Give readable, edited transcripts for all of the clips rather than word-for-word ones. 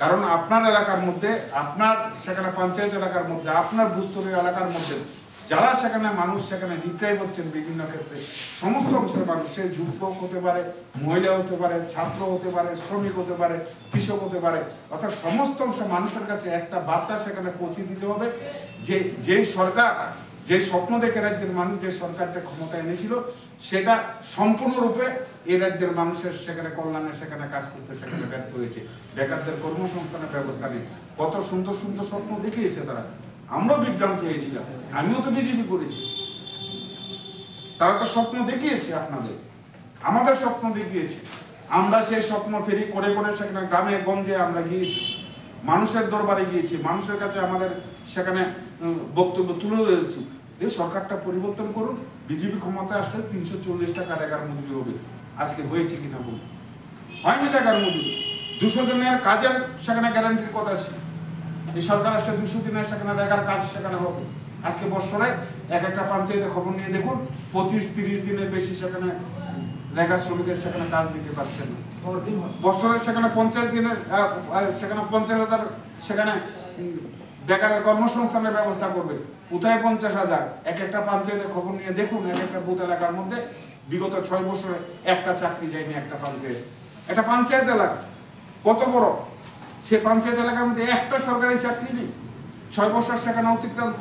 কারণ আপনার এলাকার মধ্যে, আপনার সেখানে পঞ্চায়েত এলাকার মধ্যে, আপনার ভূস্তরীয় এলাকার মধ্যে যারা সেখানে মানুষ সেখানে নির্যাতিত হচ্ছেন বিভিন্ন ক্ষেত্রে, সমস্ত অংশের মানুষ, সে যুবক হতে পারে, মহিলা হতে পারে, ছাত্র হতে পারে, শ্রমিক হতে পারে, কৃষক হতে পারে, অর্থাৎ সমস্ত অংশ মানুষের কাছে একটা বার্তা সেখানে পৌঁছে দিতে হবে যে যে সরকার, যে স্বপ্ন দেখে রাজ্যের মানুষ যে সরকারটা ক্ষমতা এনেছিল, সেটা সম্পূর্ণরূপে এই রাজ্যের মানুষের সেখানে কল্যাণে সেখানে কাজ করতে সেখানে ব্যর্থ হয়েছে। বেকারদের কর্মসংস্থানের ব্যবস্থা নেই। কত সুন্দর সুন্দর স্বপ্ন দেখিয়েছে তারা, আমরাও বিভ্রান্ত হয়েছিলাম, আমিও তো বিজেপি করেছি। তারা তো স্বপ্ন দেখিয়েছে আপনাদের, আমাদের স্বপ্ন দেখিয়েছে, আমরা সেই স্বপ্ন ফেরি করে করে সেখানে গ্রামে গঞ্জে আমরা গিয়েছি, মানুষের দরবারে গিয়েছি, মানুষের কাছে আমাদের সেখানে বক্তব্য তুলে ধরেছি যে সরকারটা পরিবর্তন করুন, বিজেপি ক্ষমতায় আসলে 340 টাকা টাকার মজুরি হবে। আজকে হয়েছে কিনা বলুন? হয়নি টাকার মজুরি। 200 জনের কাজের সেখানে গ্যারান্টির কথা ছিল, এই সরকার আসলে 200 দিনের সেখানে রেগার কাজ সেখানে হবে। আজকে বছরে এক একটা পঞ্চায়েতে খবর নিয়ে দেখুন 25-30 দিনের বেশি সেখানে রেগা শ্রমিকের সেখানে কাজ দিতে পারছে না। বছরে সেখানে 50 দিনের সেখানে 50,000 সেখানে বেকারের কর্মসংস্থানের ব্যবস্থা করবে। কোথায় 50,000? এক একটা পঞ্চায়েতে খবর নিয়ে দেখুন, এক একটা বুথ এলাকার মধ্যে বিগত 6 বছরে একটা চাকরি যায়নি একটা পঞ্চায়েত। একটা পঞ্চায়েত এলাকা কত বড়, সে পঞ্চায়েত এলাকার মধ্যে একটা সরকারি চাকরি নেই। 6 বছর সেখানে অতিক্রান্ত,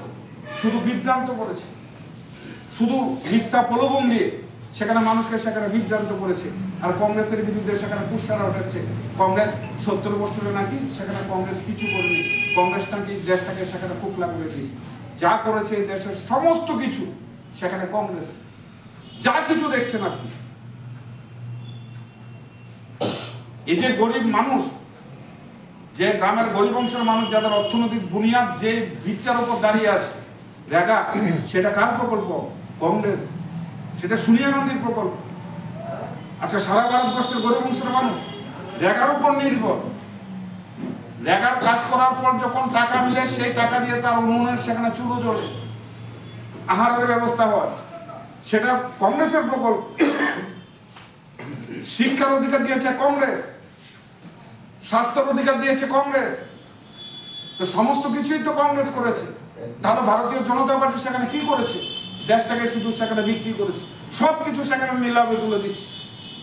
শুধু বিভ্রান্ত করেছে, শুধু মিথ্যা প্রলোভন দিয়ে সেখানে মানুষকে সেখানে বিভ্রান্ত করেছে। আর কংগ্রেসের বিরুদ্ধে সেখানে পুষ্টারা উঠেছে, কংগ্রেস 70 বছরে নাকি সেখানে কংগ্রেস কিছু করেনি, কংগ্রেস নাকি দেশটাকে সেখানে কুকলা করে দিয়েছে। যা করেছে দেশের সমস্ত কিছু সেখানে কংগ্রেস, যা কিছু দেখছেন আপনি। এই যে গরিব মানুষ, যে গ্রামের গরিব অংশের মানুষ, যাদের অর্থনৈতিক বুনিয়াদ যে ভিত্তির উপর দাঁড়িয়ে আছে, রেগা, সেটা কার প্রকল্প? কংগ্রেস। সেটা সোনিয়া গান্ধীর প্রকল্প। আচ্ছা, সারা ভারতবর্ষের গরিব অংশের মানুষ রেগার উপর নির্ভর। রেগার কাজ করার পর যখন টাকা মিলে, সেই টাকা দিয়ে তার উন্নয়নের সেখানে চুলো জ্বলে, আহারের ব্যবস্থা হয়, সেটা কংগ্রেসের প্রকল্প। শিক্ষার অধিকার দিয়েছে কংগ্রেস, স্বাস্থ্যের অধিকার দিয়েছে কংগ্রেস। তো সমস্ত কিছুই তো কংগ্রেস করেছে। তাহলে ভারতীয় জনতা পার্টি সেখানে কি করেছে? দেশটাকে শুধু সেখানে বিক্রি করেছে, সবকিছু সেখানে নিলামে তুলে দিচ্ছে।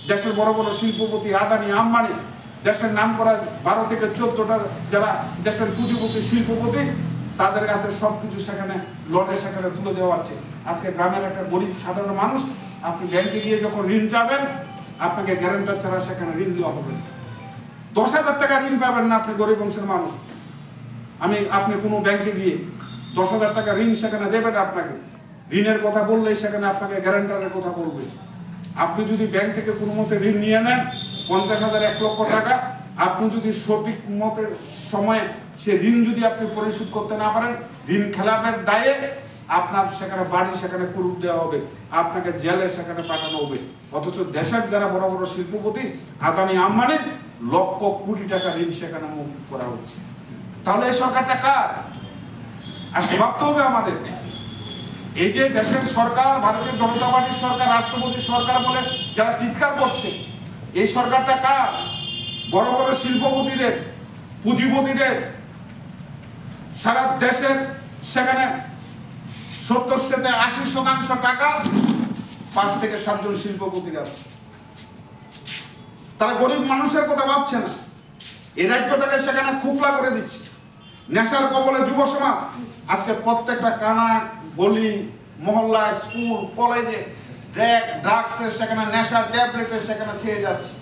দেশের বড় বড় শিল্পপতি আদানি আম্বানি, দেশের নাম করা 12 থেকে 14টা যারা দেশের পুঁজিপতি শিল্পপতি, তাদের হাতে সবকিছু সেখানে লটে সেখানে তুলে দেওয়া হচ্ছে। আজকে গ্রামের একটা গরিব সাধারণ মানুষ, আপনি ব্যাংকে গিয়ে যখন ঋণ চাবেন, আপনাকে গ্যারান্টার ছাড়া সেখানে ঋণ দেওয়া হবে না। 10,000 টাকা ঋণ পাবেন না আপনি গরিব অংশের মানুষ। আপনি কোনো ব্যাংকে গিয়ে 10,000 টাকা ঋণ সেখানে দেবেন, আপনাকে ঋণের কথা বললেই সেখানে আপনাকে গ্যারান্টারের কথা বলবে। আপনি যদি ব্যাংক থেকে কোনো মতে ঋণ নিয়ে নেন 50,000 1 লক্ষ টাকা, আপনি যদি সঠিক মতে সময়ে সে ঋণ যদি আপনি পরিশোধ করতে না পারেন, ঋণ খেলাপের দায়ে আপনার সেখানে বাড়ি সেখানে কুরুপ দেওয়া হবে, আপনাকে জেলে সেখানে পাঠানো হবে। অথচ দেশের যারা বড় বড় শিল্পপতি আদানি আম্বানির লক্ষ কোটি টাকা ঋণ সেখানে মকুব করা হচ্ছে। তাহলে এই সরকারটা কার? আজকে ভাবতে হবে আমাদের। এই যে দেশের সরকার, ভারতীয় জনতা পার্টির সরকার, রাষ্ট্রপতি সরকার বলে যারা চিৎকার করছে, এই সরকারটা কার? বড় বড় শিল্পপতিদের, পুঁজিপতিদের। সারা দেশের সেখানে 70-80% টাকা 5 থেকে 7 জন শিল্পপতিরা। তারা গরিব মানুষের কথা ভাবছে না, এই রাজ্যটাকে সেখানে খুকলা করে দিচ্ছে। নেশার কবলে যুব সমাজ আজকে প্রত্যেকটা কানা গলি মহল্লা স্কুল কলেজে ড্রাগসের সেখানে নেশা ট্যাবলেটের সেখানে ছেয়ে যাচ্ছে,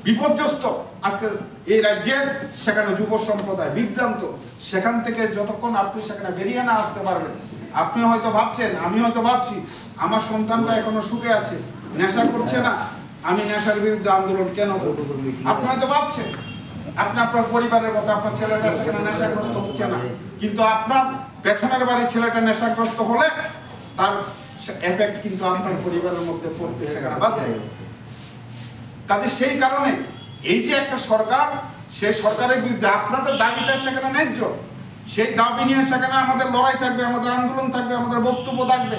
বিপর্যস্ত। আজকে এই রাজ্যের সেখানে যুব সম্প্রদায় বিভ্রান্ত। সেখান থেকে যতক্ষণ আপনি সেখানে বেরিয়ে না আসতে পারবেন, আপনি হয়তো ভাবছেন, আমি হয়তো ভাবছি আমার সন্তানটা এখনো সুখে আছে, নেশা করছে না, আমি নেশার বিরুদ্ধে আন্দোলন কেন করব? আপনি হয়তো ভাবছেন আপনি আপনার পরিবারের কথা, আপনার ছেলেটা সেখানে নেশাগ্রস্ত হচ্ছে না, কিন্তু আপনার পেছনের বাড়ির ছেলেটা নেশাগ্রস্ত হলে তার এফেক্ট কিন্তু আপনার পরিবারের মধ্যে পড়তে সেখানে বাধ্য। কাজে সেই কারণে এই যে একটা সরকার, সেই সরকারের বিরুদ্ধে আপনাদের দাবিটা সেখানে ন্যায্য, সেই দাবি নিয়ে সেখানে আমাদের লড়াই থাকবে, আমাদের আন্দোলন থাকবে, আমাদের বক্তব্য থাকবে।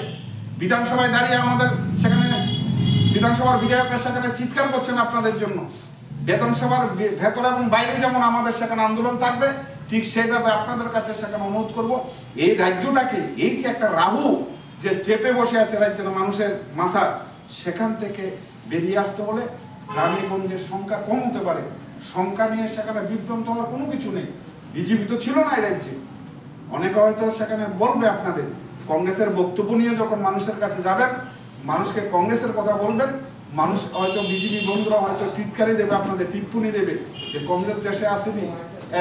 বিধানসভায় দাঁড়িয়ে আমাদের সেখানে বিধানসভার বিধায়করা সেখানে চিৎকার করছেন আপনাদের জন্য, বেতন সভার ভেতরে এবং বাইরে যেমন আমাদের সেখানে আন্দোলন থাকবে, ঠিক সেইভাবে আপনাদের কাছে সেখানে অনুরোধ করব, এই রাজ্যটাকে, এই যে একটা রাহু যে চেপে বসে আছে রাজ্যের মানুষের মাথা, সেখান থেকে বেরিয়ে আসতে হলে গ্রামে গঞ্জের সংখ্যা কম হতে পারে, সংখ্যা নিয়ে সেখানে বিভ্রান্ত হওয়ার কোনো কিছু নেই। বিজেপি তো ছিল না এই রাজ্যে, অনেকে হয়তো সেখানে বলবে আপনাদের, কংগ্রেসের বক্তব্য নিয়ে যখন মানুষের কাছে যাবেন, মানুষকে কংগ্রেসের কথা বলবেন, মানুষ হয়তো বিজেপি বন্ধুরা হয়তো টিটকারি দেবে, আপনাদের টিপ্পনি দেবে যে কংগ্রেস দেশে আসেনি,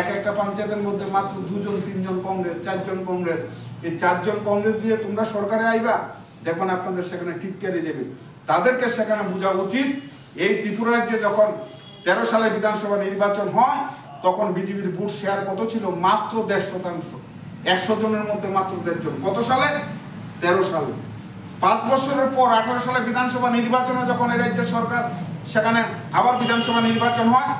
একটা পঞ্চায়েতের মধ্যে মাত্র 2 জন 3 জন কংগ্রেস, 4 জন কংগ্রেস, এই 4 জন কংগ্রেস দিয়ে তোমরা সরকারে আইবা, দেখবেন আপনাদের সেখানে টিটকারি দেবে। তাদেরকে সেখানে বোঝা উচিত, এই ত্রিপুরা রাজ্যে যখন 13 সালে বিধানসভা নির্বাচন হয়, তখন বিজেপির ভোট শেয়ার কত ছিল? মাত্র 1.5%। 100 জনের মধ্যে মাত্র 1.5 জন। কত সালে? 13 সালে। 5 বছরের পর 18 সালে বিধানসভা নির্বাচনে যখন এই রাজ্যের সরকার, সেখানে আবার বিধানসভা নির্বাচন হয়,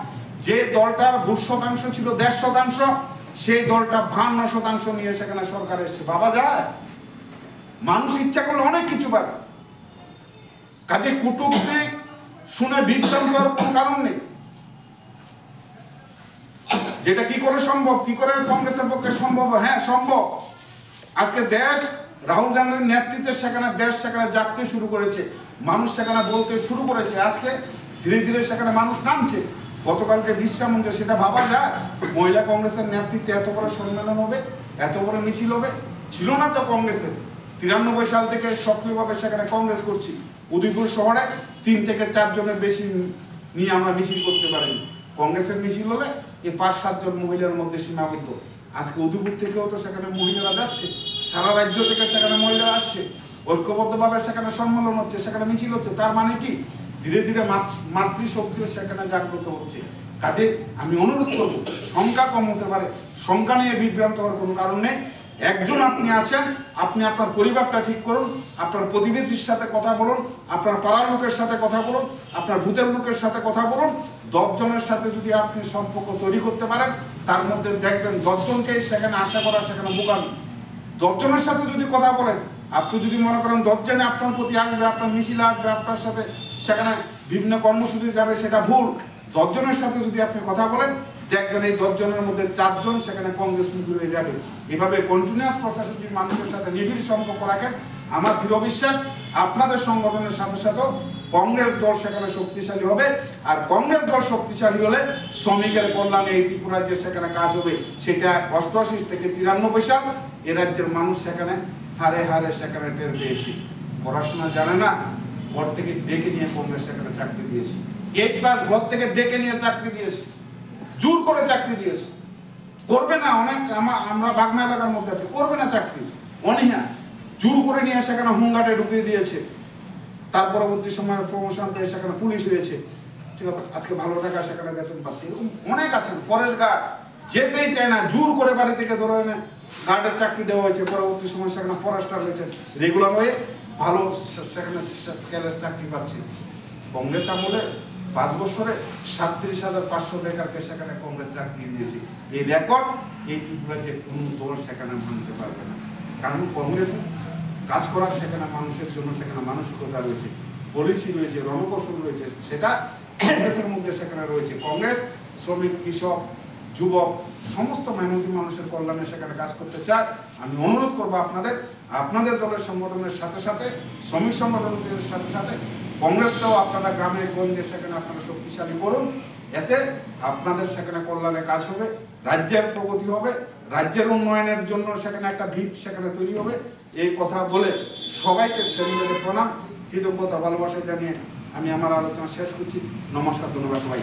যে দলটার ভোট শতাংশ ছিল 1.5%, সেই দলটা 52% নিয়ে সেখানে সরকার এসেছে। ভাবা যায়? মানুষ ইচ্ছা করলে অনেক কিছু পারে। কাজে কুটুক্তি শুনে বিভ্রান্ত হওয়ার কোনো কারণ নেই। যেটা কি করে সম্ভব, কি করে কংগ্রেসের পক্ষে সম্ভব? হ্যাঁ সম্ভব। আজকে দেশ রাহুল গান্ধীর নেতৃত্বে সেখানে দেশ সেখানে জাগতে শুরু করেছে, মানুষ সেখানে বলতে শুরু করেছে। আজকে ধীরে ধীরে সেখানে মানুষ নামছে। গতকালকে বিশ্বা মঞ্চে সেটা ভাবা যায়? মহিলা কংগ্রেসের নেতৃত্বে এত বড় সম্মেলন হবে, এত বড় মিছিল হবে? ছিল না তো কংগ্রেসের। 93 সাল থেকে সক্রিয়ভাবে সেখানে কংগ্রেস করছি। উদয়পুর শহরে 3 থেকে 4 জনের বেশি নিয়ে আমরা মিছিল করতে পারিনি। কংগ্রেসের মিছিল হলে এই 5-7 জন মহিলার মধ্যে সীমাবদ্ধ। আজকে উদয়পুর থেকেও তো সেখানে মহিলারা যাচ্ছে, সারা রাজ্য থেকে সেখানে মহিলারা আসছে, ঐক্যবদ্ধভাবে সেখানে সম্মেলন হচ্ছে, সেখানে মিছিল হচ্ছে। তার মানে কি? ধীরে ধীরে মাতৃশক্তিও সেখানে জাগ্রত হচ্ছে। কাজে আমি অনুরোধ করব, সংখ্যা কম হতে পারে, সংখ্যা নিয়ে বিভ্রান্ত হওয়ার কোনো কারণ নেই। একজন আপনি আছেন, আপনি আপনার পরিবারটা ঠিক করুন, আপনার প্রতিবেশীর সাথে কথা বলুন, আপনার পাড়ার লোকের সাথে কথা বলুন, আপনার ভূতের লোকের সাথে কথা বলুন। 10 জনের সাথে যদি আপনি সম্পর্ক তৈরি করতে পারেন, তার মধ্যে দেখবেন 10 জনকেই সেখানে আশা করা সেখানে বোকামি। 10 জনের সাথে যদি কথা বলেন, আপনি যদি মনে করেন 10 জনে আপনার প্রতি আসবে, আপনার মিছিল আসবে, আপনার সাথে সেখানে বিভিন্ন কর্মসূচি যাবে, সেটা ভুল। 10 জনের সাথে যদি আপনি কথা বলেন, দেখবেন এই 10 জনের মধ্যে 4 জন সেখানে কংগ্রেস মুখী হয়ে যাবে। এভাবে কন্টিনিউয়াস প্রশাসন যদি মানুষের সাথে নিবিড় সম্পর্ক রাখেন, আমার দৃঢ় বিশ্বাস আপনাদের সংগঠনের সাথে সাথেও কংগ্রেস দল সেখানে শক্তিশালী হবে। আর কংগ্রেস দল শক্তিশালী হলে শ্রমিকের কল্যাণে এই ত্রিপুরা যে সেখানে কাজ হবে, সেটা 88 থেকে 93 সাল এ রাজ্যের মানুষ সেখানে হারে হারে সেখানে টের পেয়েছি। পড়াশোনা জানে না, ঘর থেকে ডেকে নিয়ে কংগ্রেস সেখানে চাকরি দিয়েছি। 8 ক্লাস ঘর থেকে ডেকে নিয়ে চাকরি দিয়েছি, জোর করে চাকরি দিয়েছে। করবে না, অনেক আমরা বাগনা এলাকার মধ্যে আছে, করবে না চাকরি, অনীহা, জোর করে নিয়ে সেখানে হোমগার্ডে ঢুকিয়ে দিয়েছে। তার পরবর্তী সময় প্রমোশন পেয়ে সেখানে পুলিশ হয়েছে, আজকে ভালো টাকা সেখানে বেতন পাচ্ছে। এরকম অনেক আছেন, ফরেস্ট গার্ড যেতেই চায় না, জোর করে বাড়ি থেকে ধরে এনে গার্ডের চাকরি দেওয়া হয়েছে। পরবর্তী সময় সেখানে ফরেস্টার হয়েছে, রেগুলার হয়ে ভালো সেখানে স্কেলের চাকরি পাচ্ছে। কংগ্রেস আমলে 5 বছরে 37,500 বেকারকে সেখানে কংগ্রেস চাকরি দিয়েছে। এই রেকর্ড এই ত্রিপুরা যে কোনো দল সেখানে ভাঙতে পারবে না। কারণ কংগ্রেস কাজ করার সেখানে মানুষের জন্য সেখানে মানসিকতা রয়েছে, পলিসি রয়েছে, রণকৌশল রয়েছে, সেটা কংগ্রেসের মধ্যে সেখানে রয়েছে। কংগ্রেস শ্রমিক, কৃষক, যুবক সমস্ত মেহনতি মানুষের কল্যাণে সেখানে কাজ করতে চায়। আমি অনুরোধ করবো আপনাদের দলের সংগঠনের সাথে সাথে, শ্রমিক সংগঠনের সাথে সাথে কংগ্রেসটাও আপনারা গ্রামে গঞ্জে সেখানে আপনারা শক্তিশালী করুন। এতে আপনাদের সেখানে কল্যাণে কাজ হবে, রাজ্যের প্রগতি হবে, রাজ্যের উন্নয়নের জন্য সেখানে একটা ভিত সেখানে তৈরি হবে। এই কথা বলে সবাইকে সেমিনারে প্রণাম, কৃতজ্ঞতা, ভালোবাসা জানিয়ে আমি আমার আলোচনা শেষ করছি। নমস্কার, ধন্যবাদ সবাই।